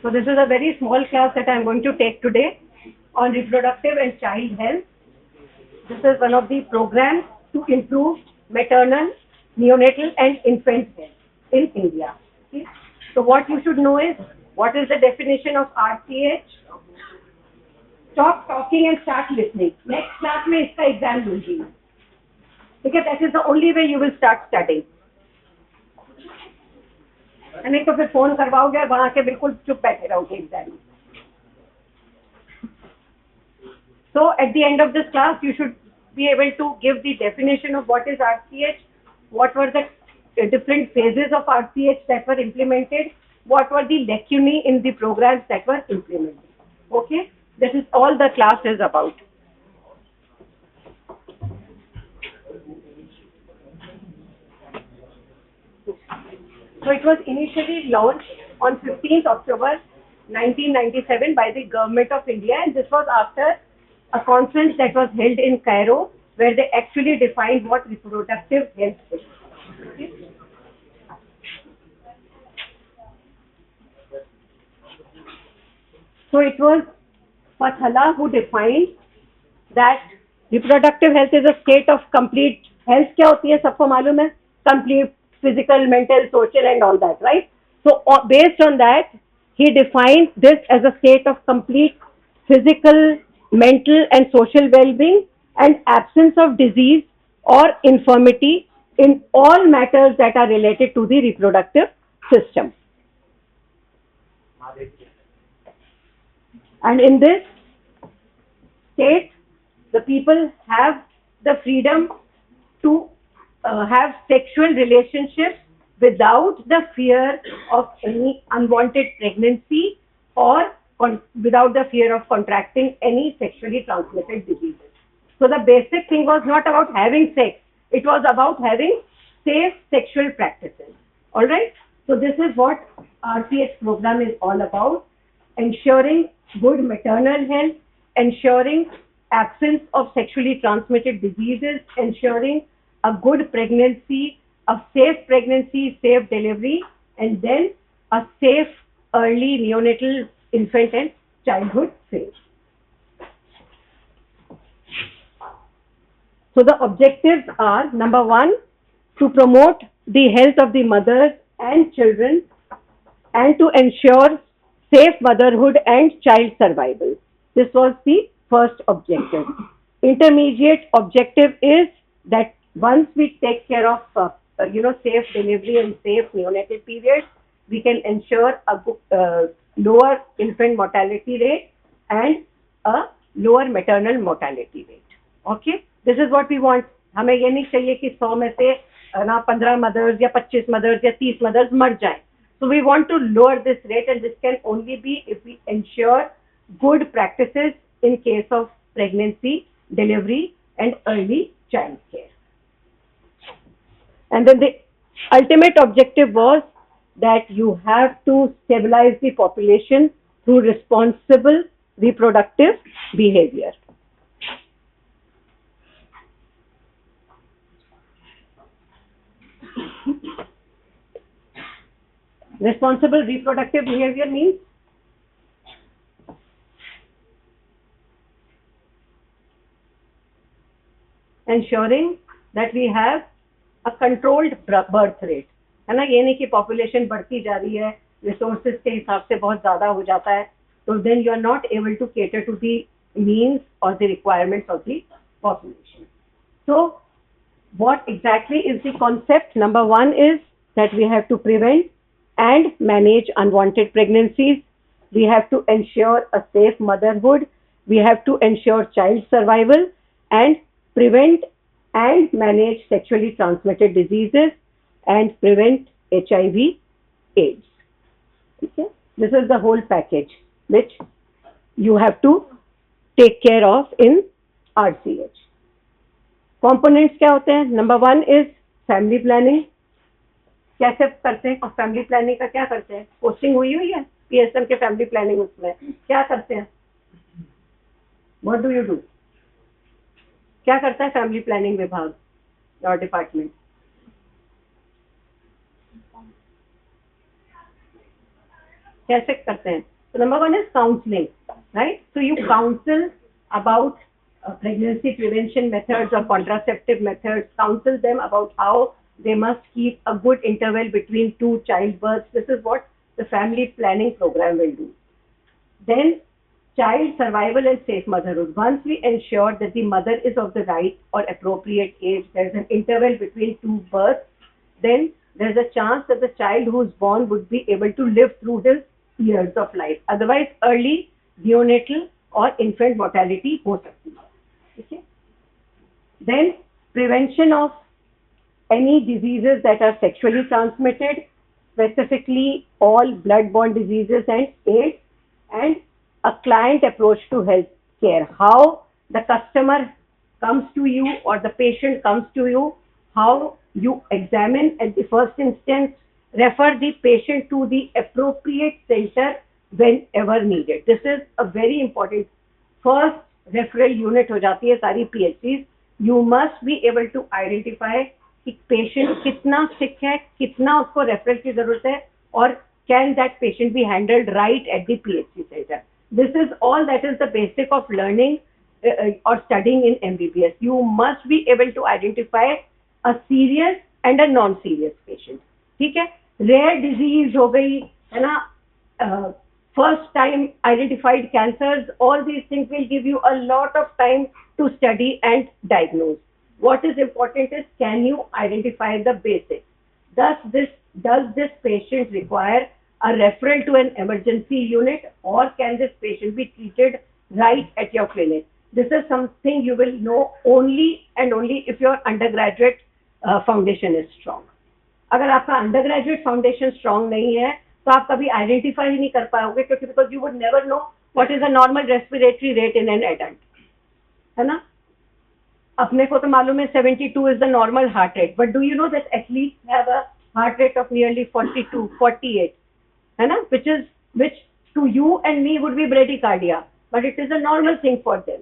So this is a very small class that I am going to take today on reproductive and child health. This is one of the programs to improve maternal, neonatal and infant health in India. Okay? So what you should know is, what is the definition of RCH? Stop talking and start listening. Next class में इसका exam लूंगी मैं. Because that is the only way you will start studying. नहीं तो फिर phone करवाओगे और वहां के बिल्कुल चुप बैठे रहोगे एग्जाम में. So at the end of this class, you should be able to give the definition of what is RCH, what were the different phases of RCH that were implemented, what were the lacunae in the programs that were implemented. Okay, this is all the class is about. So it was initially launched on 15th October 1997 by the Government of India, and this was after a conference that was held in Cairo, where they actually defined what reproductive health is. Okay? So it was Pathala who defined that reproductive health is a state of complete health. क्या होती है सबको मालूम है? Complete physical, mental, social and all that, right? So based on that, he defined this as a state of complete physical, mental and social well-being and absence of disease or infirmity in all matters that are related to the reproductive system. And in this state, the people have the freedom to have sexual relationships without the fear of any unwanted pregnancy or without the fear of contracting any sexually transmitted diseases. So the basic thing was not about having sex, it was about having safe sexual practices. All right? So this is what RCH program is all about: ensuring good maternal health, ensuring absence of sexually transmitted diseases, ensuring a good pregnancy, a safe pregnancy, safe delivery, and then a safe early neonatal, infant and childhood phase. So the objectives are, number one, to promote the health of the mothers and children and to ensure safe motherhood and child survival. This was the first objective. Intermediate objective is that once we take care of safe delivery and safe neonatal periods, we can ensure a lower infant mortality rate and a lower maternal mortality rate. Okay, this is what we want. हमें ये नहीं चाहिए कि 100 में से ना 15 mothers या 25 mothers या 30 mothers मर जाएं. So we want to lower this rate, and this can only be if we ensure good practices in case of pregnancy, delivery and early child care. And then the ultimate objective was that you have to stabilize the population through responsible reproductive behavior. Responsible reproductive behavior means ensuring that we have a controlled birth rate. है ना, ये नहीं कि population बढ़ती जा रही है, resources के हिसाब से बहुत ज़्यादा हो जाता है, तो then you are not able to cater to the needs or the requirements of the population. So what exactly is the concept? Number one is that we have to prevent and manage unwanted pregnancies. We have to ensure a safe motherhood. We have to ensure child survival and prevent and manage sexually transmitted diseases and prevent HIV/AIDS. Okay? This is the whole package which you have to take care of in RCH. Components क्या होते हैं? Number one is family planning. कैसे करते हैं? और family planning का क्या करते हैं? पोस्टिंग हुई है PSM के फैमिली प्लानिंग, उसमें क्या करते हैं? What do you do? क्या करता है फैमिली प्लानिंग विभाग और डिपार्टमेंट? कैसे करते हैं? So number one is counseling, right? So you counsel about pregnancy prevention methods or contraceptive methods, counsel them about how they must keep a good interval between two childbirths. This is what the family planning program will do. Then child survival and safe motherhood. Once we ensure that the mother is of the right or appropriate age, there's an interval between two births, then there's a chance that the child who is born would be able to live through his years of life. Otherwise, early neonatal or infant mortality हो सकती है. Okay? Then prevention of any diseases that are sexually transmitted, specifically all blood-borne diseases and AIDS, and a client approach to health care. How the customer comes to you or the patient comes to you, how you examine at the first instance, refer the patient to the appropriate center whenever needed. This is a very important first referral unit हो जाती है सारी PHCs. You must be able to identify कि patient कितना sick है, कितना उसको referral की जरूरत है, और can that patient be handled right at the PHC center. This is all that is the basic of learning or studying in MBBS. You must be able to identify a serious and a non-serious patient. ठीक है? Rare disease हो गई है ना, first time identified cancers, all these things will give you a lot of time to study and diagnose. What is important is, can you identify the basics? Does this patient require a referral to an emergency unit, or can this patient be treated right at your clinic? This is something you will know only and only if your undergraduate foundation is strong. अगर आपका undergraduate foundation strong नहीं है, तो आप कभी identify ही नहीं कर पाओगे, क्योंकि because you would never know what is a normal respiratory rate in an adult, है ना? अपने को तो मालूम है 72 is the normal heart rate, but do you know that athletes have a heart rate of nearly 42, 48, है ना? Which to you and me would be bradycardia, but it is a normal thing for them.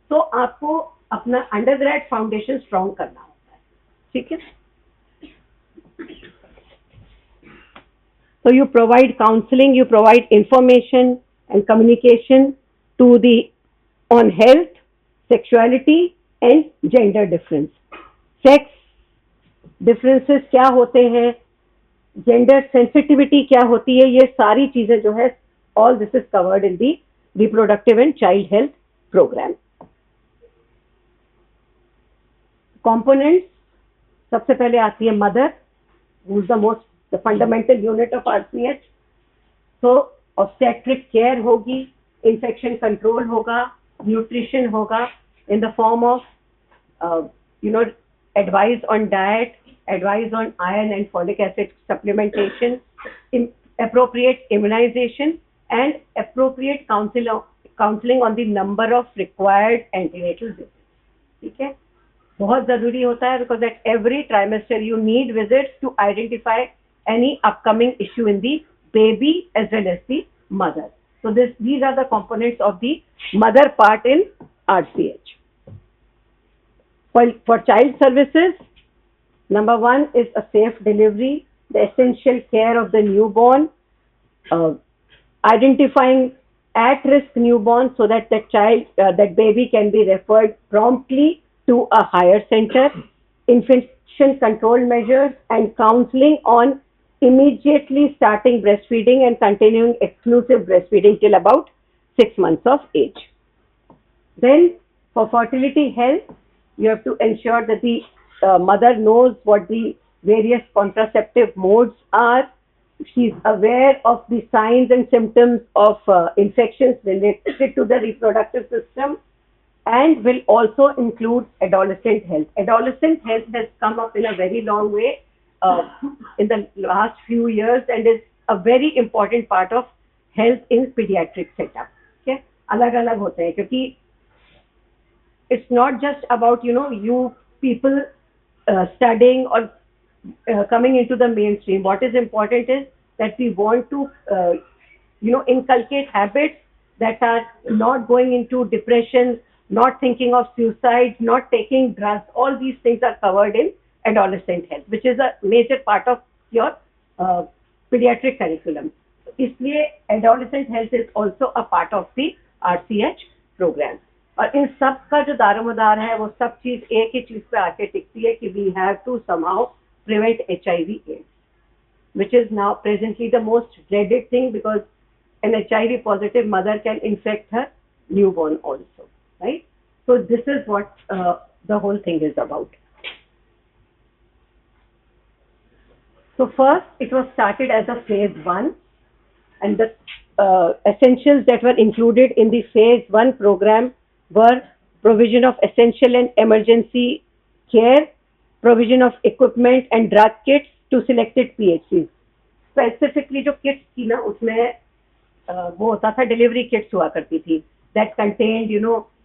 So आपको अपना undergrad foundation strong करना होता है, ठीक है? So you provide counseling, you provide information and communication to the on health, sexuality and gender difference. Sex differences क्या होते हैं, gender sensitivity क्या होती है, ये सारी चीजें जो है, all this is covered in the reproductive and child health program. Components, सबसे पहले आती है mother, who is the fundamental unit of RCH. So obstetric care होगी, infection control होगा, nutrition होगा in the form of advice on diet, advice on iron and folic acid supplementation, appropriate immunization and appropriate counseling on the number of required antenatal visits. ठीक है, बहुत जरूरी होता है, because at every trimester you need visits to identify any upcoming issue in the baby as well as the mother. So these are the components of the mother part in RCH. For child services, number one is a safe delivery, the essential care of the newborn, identifying at-risk newborn so that that baby can be referred promptly to a higher center, infection control measures and counseling on immediately starting breastfeeding and continuing exclusive breastfeeding till about 6 months of age. Then for fertility health, you have to ensure that the mother knows what the various contraceptive modes are. She's aware of the signs and symptoms of infections related to the reproductive system, and will also include adolescent health. Adolescent health has come up in a very long way in the last few years and is a very important part of health in pediatric setup. Okay, अलग-अलग होते हैं, क्योंकि it's not just about you people studying or coming into the mainstream. What is important is that we want to inculcate habits that are not going into depression, not thinking of suicide, not taking drugs. All these things are covered in adolescent health, which is a major part of your pediatric curriculum. इसलिए adolescent health is also a part of the RCH programme. और इन सब का जो दारोमदार है वो सब चीज एक ही चीज पे आके टिकती है कि we have to somehow prevent HIV/AIDS, which is now presently the most dreaded thing, because an HIV positive mother can infect her newborn also, right? So this is what the whole thing is about. So first it was started as a phase 1, and the essentials that were included in the phase 1 program were provision of essential and emergency care, provision of equipment and drug kits to selected PHCs. Specifically जो kits थी ना उसमें वो होता था, delivery kits हुआ करती थी that contained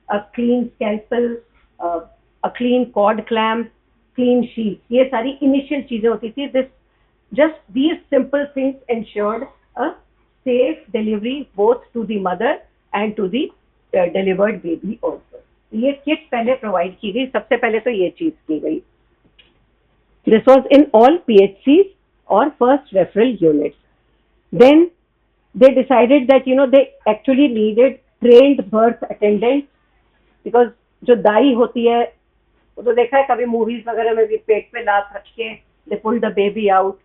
a clean scalpel, a clean cord clamp, clean sheet. ये सारी initial चीजें होती थी. Just these simple things ensured a safe delivery both to the mother and to the delivered baby also. ये kit पहले provide की गई, सबसे पहले तो ये चीज की गई. This was in all PHCs or first referral units. Then they decided that they actually needed trained birth attendants, because जो दाई होती है वो तो देखा है कभी मूवीज वगैरह में भी पेट पे लात रख के they pull the baby out.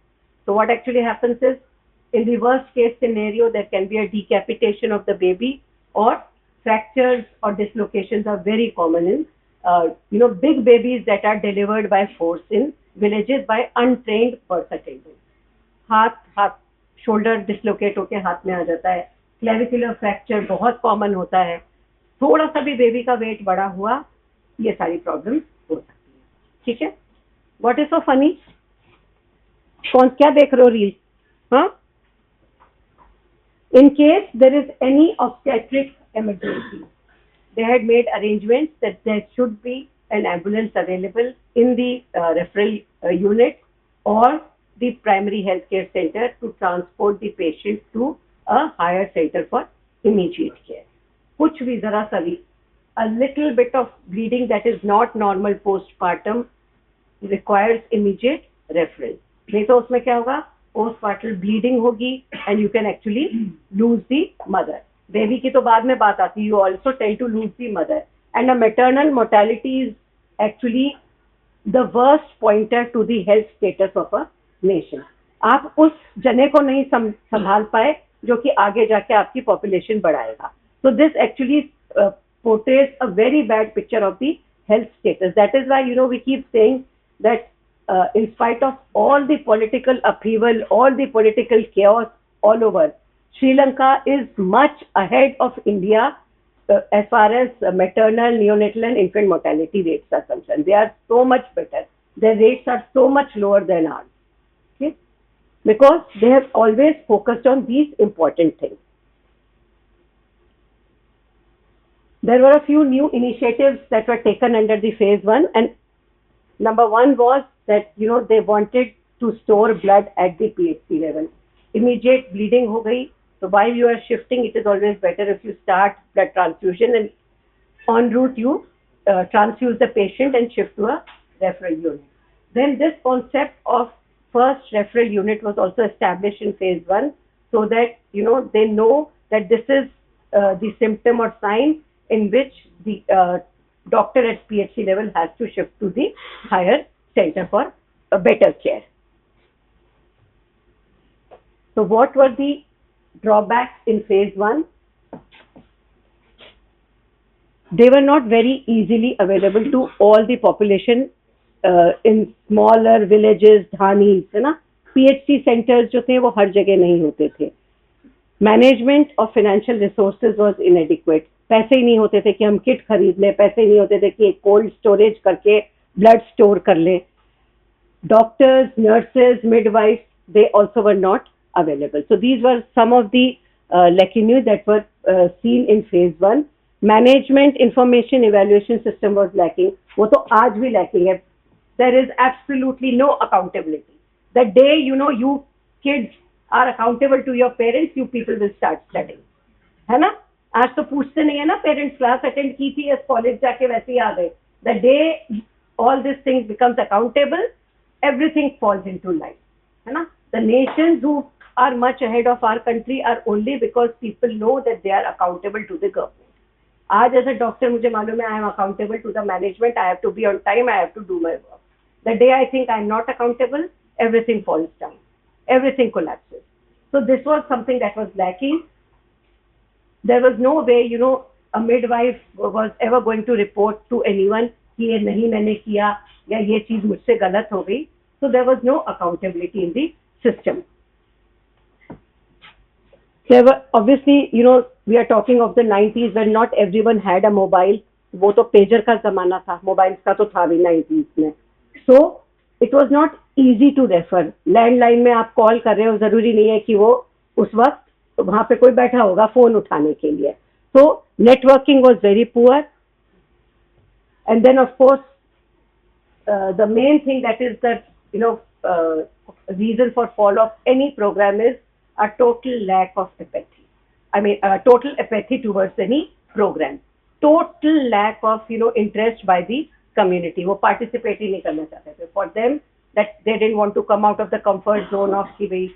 So what actually happens is, in the worst case scenario, there can be a decapitation of the baby, or fractures or dislocations are very common in big babies that are delivered by force in villages by untrained birth attendants. हाथ shoulder dislocate होके हाथ में आ जाता है, clavicular fracture बहुत common होता है, थोड़ा सा भी बेबी का वेट बड़ा हुआ, ये सारी प्रॉब्लम्स हो सकती है. ठीक है. What is so funny? कौन क्या देख रहे हो रील? हाँ. In case there is any obstetric emergency, they had made arrangements that there should be an ambulance available in the referral unit or the primary healthcare center to transport the patient to a higher center for immediate care. कुछ भी जरा सा भी, a little bit of bleeding that is not normal postpartum requires immediate referral. नहीं तो उसमें क्या होगा, postpartum bleeding होगी and you can actually lose the mother. Baby की तो बाद में बात आती है, you also tend to lose the mother, and a maternal mortality is actually the worst pointer to the health status of a nation. आप उस जने को नहीं संभाल पाए जो कि आगे जाके आपकी population बढ़ाएगा. So this actually portrays a very bad picture of the health status. That is why we keep saying that in spite of all the political upheaval, all the political chaos all over, Sri Lanka is much ahead of India as far as maternal, neonatal and infant mortality rates are concerned. They are so much better. Their rates are so much lower than ours. Okay? Because they have always focused on these important things. There were a few new initiatives that were taken under the phase 1, and number 1 was that they wanted to store blood at the PHC level. Immediate bleeding ho gayi, so while you are shifting, it is always better if you start blood transfusion, and en route you transfuse the patient and shift to a referral unit. Then this concept of first referral unit was also established in phase 1, so that they know that this is the symptom or sign in which the doctor at PHC level has to shift to the higher center for a better care. So what were the drawbacks in phase 1? They were not very easily available to all the population in smaller villages, dhanis, है ना. PHC centers जो थे वो हर जगह नहीं होते थे. Management of financial resources was inadequate. पैसे ही नहीं होते थे कि हम किट खरीद लें, पैसे ही नहीं होते थे कि कोल्ड स्टोरेज करके ब्लड स्टोर कर लें. Doctors, nurses, midwives, they also were not available. So these were some of the lacunae that were seen in phase 1. Management information evaluation system was lacking. वो तो आज भी lacking है. There is absolutely no accountability. The day you kids are accountable to your parents, you people will start studying. है ना? आज तो पूछते नहीं है ना पेरेंट्स, क्लास अटेंड की थी, कॉलेज जाके वैसे ही आ गए. The day all this things becomes accountable, everything falls into line. है ना? The nations who are much ahead of our country are only because people know that they are accountable to the government. आज as a doctor मुझे मालूम है I am accountable to the management. I have to be on time. I have to do my work. The day I think I am not accountable, everything falls down. Everything collapses. So this was something that was lacking. There was no way, you know, a midwife was ever going to report to anyone कि ये नहीं मैंने किया या ये चीज मुझसे गलत हो गई. So there was no accountability in the system. There were obviously, you know, we are talking of the 90s when not everyone had a mobile. वो तो पेजर का जमाना था, मोबाइल्स का तो था भी 90s में. So it was not easy to refer. Landline में आप कॉल कर रहे हो, जरूरी नहीं है कि वो उस वक्त वहां पे कोई बैठा होगा फोन उठाने के लिए. So networking was very poor. And then of course the main thing that is the, you know, reason for fall of any program is a total lack of apathy. I mean, total apathy towards any program. Total lack of, you know, interest by the community. वो participate ही नहीं करना चाहते थे. For them, that they didn't want to come out of the comfort zone of कि भाई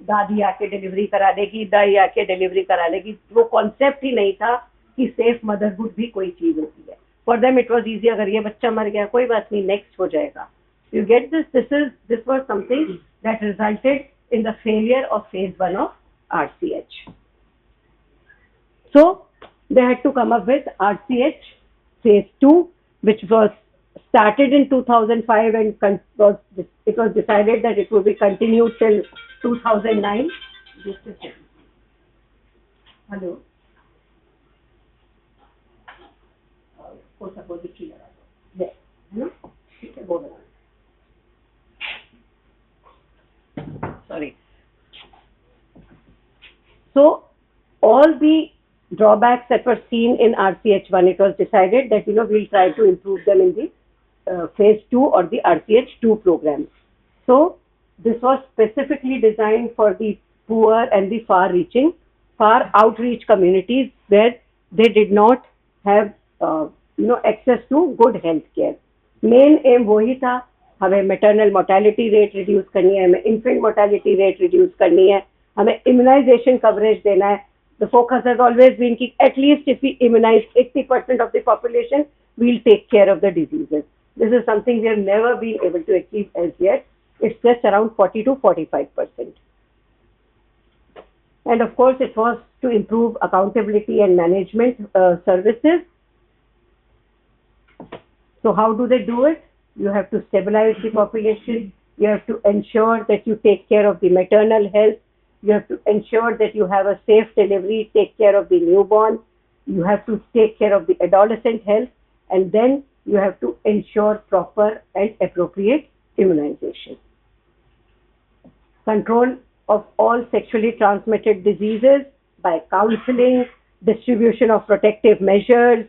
दादी आके delivery करा देगी, दाई आके डिलीवरी करा देगी. वो कॉन्सेप्ट ही नहीं था कि सेफ मदरहुड भी कोई चीज होती है. For them it was easy. अगर ये बच्चा मर गया कोई बात नहीं, next हो जाएगा. You get this? This was something that resulted in the failure of phase 1 of RCH. So they had to come up with RCH phase 2, which was started in 2005 and it was decided that it would be continued till 2009. Just a second. Hello. There. Sorry. So all the drawbacks that were seen in RCH1, it was decided that, you know, we'll try to improve them in the phase 2 or the RCH2 program. So this was specifically designed for the poor and the far outreach communities where they did not have you know, access to good health care. Main aim वही था, हमें maternal mortality rate reduce करनी है, हमें infant mortality rate reduce करनी है, हमें immunization coverage देना है. The focus has always been कि at least if we immunize 80% of the population, we'll take care of the diseases. This is something we have never been able to achieve as yet. It's just around 40 to 45%. And of course, it was to improve accountability and management services. So how do they do it? You have to stabilize the population. You have to ensure that you take care of the maternal health. You have to ensure that you have a safe delivery, take care of the newborn. You have to take care of the adolescent health. And then you have to ensure proper and appropriate immunization. Control of all sexually transmitted diseases by counseling, distribution of protective measures,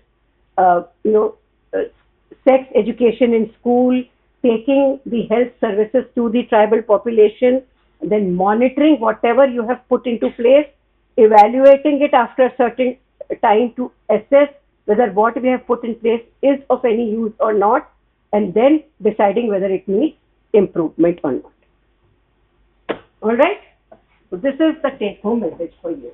sex education in school, taking the health services to the tribal population, then monitoring whatever you have put into place, evaluating it after a certain time to assess whether what we have put in place is of any use or not, and then deciding whether it needs improvement or not. All right? So this is the take-home message for you.